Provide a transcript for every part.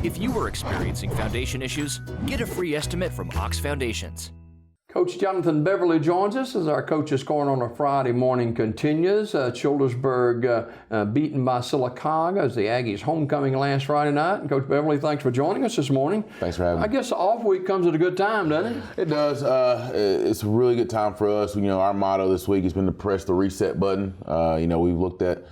If you are experiencing foundation issues, get a free estimate from Ox Foundations. Coach Jonathan Beverly joins us as our Coach's Corner on a Friday morning continues. Childersburg beaten by Sylacauga as the Aggies' homecoming last Friday night. And Coach Beverly, thanks for joining us this morning. Thanks for having me. I guess the off week comes at a good time, doesn't it? It does. It's a really good time for us. Our motto this week has been to press the reset button. We've looked at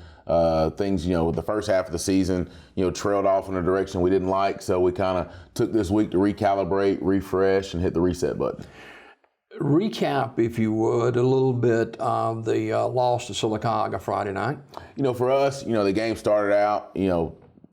things, the first half of the season, trailed off in a direction we didn't like. So we kind of took this week to recalibrate, refresh, and hit the reset button. Recap, if you would, a little bit of the loss to Sylacauga Friday night. For us, the game started out,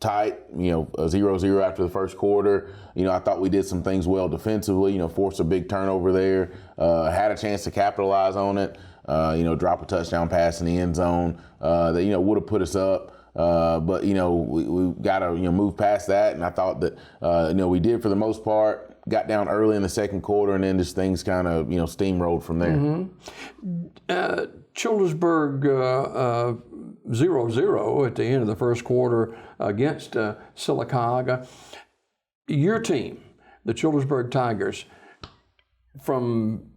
tight, 0-0 after the first quarter. I thought we did some things well defensively, forced a big turnover there, had a chance to capitalize on it, drop a touchdown pass in the end zone that, would have put us up. But we got to, move past that. And I thought that, we did for the most part. Got down early in the second quarter, and then just things kind of, steamrolled from there. Childersburg 0-0 at the end of the first quarter against Sylacauga. Your team, the Childersburg Tigers, from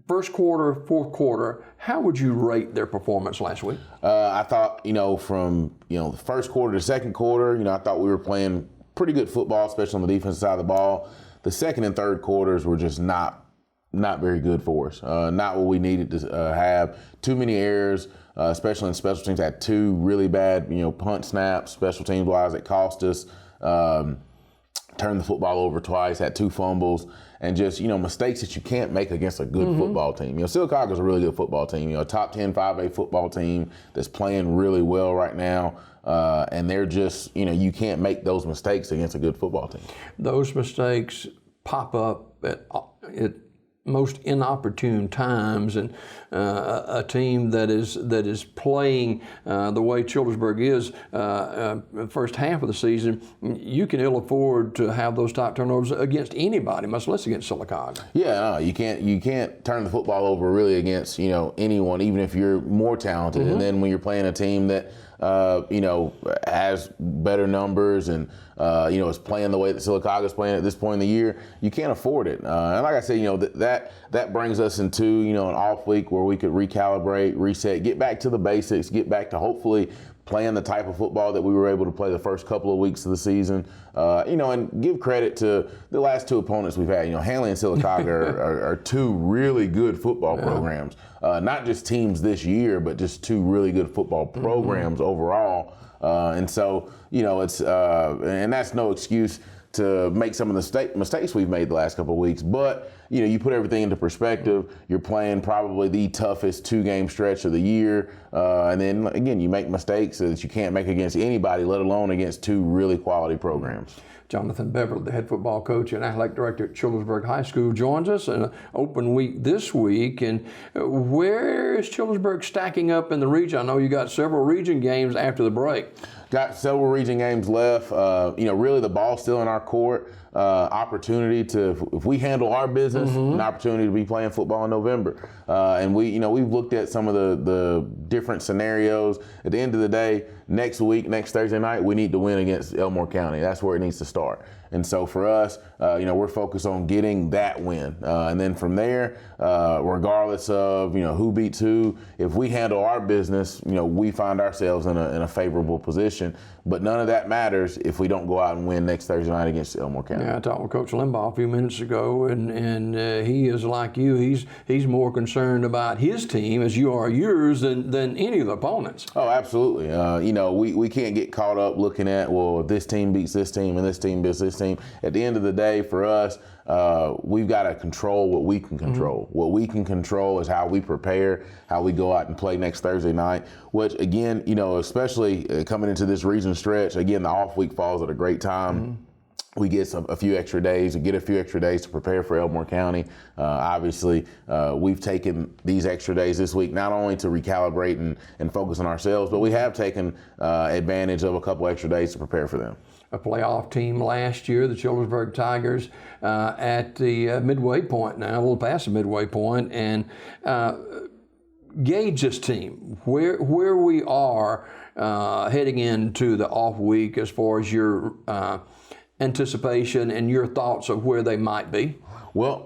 first quarter, fourth quarter, how would you rate their performance last week? I thought, from, the first quarter to second quarter, I thought we were playing pretty good football, especially on the defensive side of the ball. The second and third quarters were just not very good for us. Not what we needed to have. Too many errors, especially in special teams. Had two really bad, punt snaps, special teams wise that cost us. Turned the football over twice. Had two fumbles, and just mistakes that you can't make against a good football team. Sylacauga is a really good football team. A top 10 5A football team that's playing really well right now. And they're just, you can't make those mistakes against a good football team. Those mistakes pop up at most inopportune times, and a team that is playing the way Childersburg is first half of the season, you can ill afford to have those type turnovers against anybody, much less against Sylacauga. Yeah, you can't turn the football over really against anyone, even if you're more talented. And then when you're playing a team that has better numbers and is playing the way that Sylacauga is playing at this point in the year, you can't afford it. And like I said, that brings us into an off week where we could recalibrate, reset, get back to the basics, get back to hopefully playing the type of football that we were able to play the first couple of weeks of the season, and give credit to the last two opponents we've had. Hanley and Sylacauga are two really good football programs, not just teams this year, but just two really good football programs overall. And so, it's and that's no excuse to make some of the mistakes we've made the last couple of weeks. But, you put everything into perspective. You're playing probably the toughest two-game stretch of the year. And then, again, you make mistakes that you can't make against anybody, let alone against two really quality programs. Jonathan Beverly, the head football coach and athletic director at Childersburg High School, joins us in an open week this week. And where is Childersburg stacking up in the region? I know you got several region games after the break. Got several region games left. Really the ball's still in our court. Opportunity to, if we handle our business, an opportunity to be playing football in November. And we've looked at some of the different scenarios. At the end of the day, next week, next Thursday night, we need to win against Elmore County. That's where it needs to start. And so for us, we're focused on getting that win. And then from there, regardless of, who beats who, if we handle our business, we find ourselves in a favorable position. But none of that matters if we don't go out and win next Thursday night against Elmore County. Yeah, I talked with Coach Limbaugh a few minutes ago, and he is like you. He's more concerned about his team, as you are yours, than any of the opponents. Oh, absolutely. We can't get caught up looking at, well, this team beats this team and this team beats this team. At the end of the day, for us, we've got to control what we can control. What we can control is how we prepare, how we go out and play next Thursday night, which, again, especially coming into this region stretch, again, the off week falls at a great time. We get a few extra days to prepare for Elmore County. Obviously, we've taken these extra days this week not only to recalibrate and focus on ourselves, but we have taken advantage of a couple extra days to prepare for them. A playoff team last year, the Childersburg Tigers, at the midway point now, a little past the midway point, and gauge this team, where we are heading into the off week as far as your anticipation and your thoughts of where they might be? Well,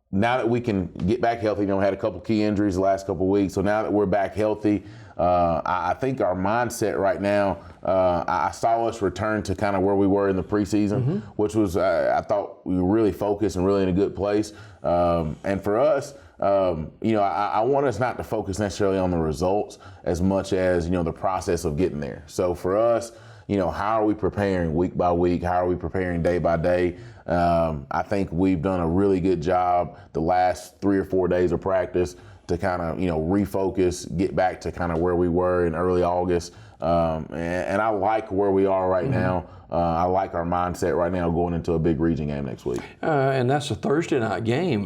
now that we can get back healthy, we had a couple key injuries the last couple of weeks. So now that we're back healthy, I think our mindset right now, I saw us return to kind of where we were in the preseason, which was, I thought we were really focused and really in a good place. And for us, I want us not to focus necessarily on the results as much as, the process of getting there. So for us, how are we preparing week by week? How are we preparing day by day? I think we've done a really good job the last 3 or 4 days of practice to kind of, refocus, get back to kind of where we were in early August. And I like where we are right now. I like our mindset right now going into a big region game next week. And that's a Thursday night game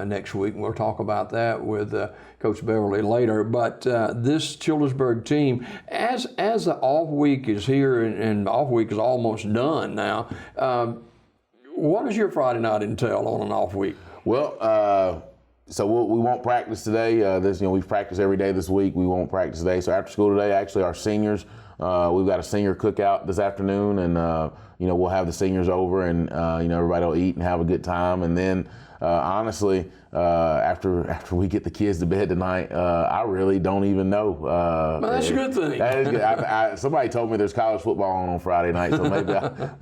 next week. We'll talk about that with Coach Beverly later. But this Childersburg team, as the off week is here and the off week is almost done now, what does your Friday night entail on an off week? Well, so we won't practice today. We've practiced every day this week. We won't practice today. So after school today, actually, our seniors, we've got a senior cookout this afternoon, and we'll have the seniors over, and everybody will eat and have a good time. And then, honestly, after we get the kids to bed tonight, I really don't even know. Well, that's a good thing. That is good. Somebody told me there's college football on Friday night, so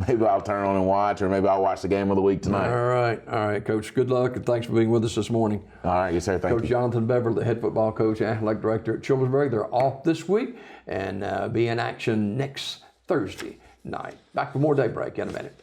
maybe I'll turn on and watch, or maybe I'll watch the game of the week tonight. All right, Coach. Good luck, and thanks for being with us this morning. All right, yes, sir. Thank you. Coach Jonathan Beverly, the head football coach and athletic director at Childersburg. They're off this week and be in action next Thursday night. Back for more Daybreak in a minute.